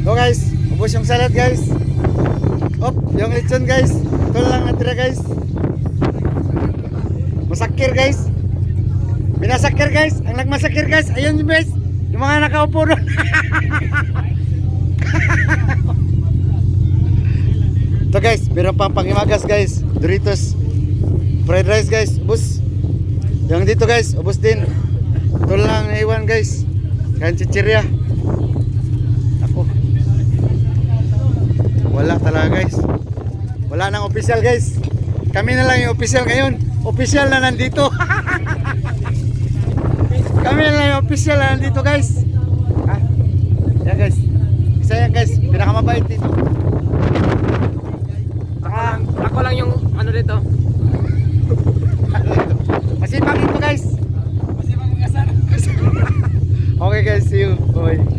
So guys, ubos yung salad guys. Op, yung lechon guys. Ito lang natira guys. Masakir guys. Binasakir guys. Ang nagmasakir guys. Ayun yung guys. Yung mga nakaupo doon. Ito guys, meron pang pangimagas guys. Doritos, fried rice guys, ubos. Yung dito guys, ubos din. Ito lang naiwan guys. Kain chichirya. Ako. Wala talaga guys. Wala nang official guys. Kami na lang yung official ngayon. Official na nandito. Kami na lang yung official na nandito guys. Ha? Yan guys. Isa yan guys. Pinakamabait dito. Ako lang yung ano dito. Masipag ito guys. Masipag mag-asar. Okay guys, see you. Bye.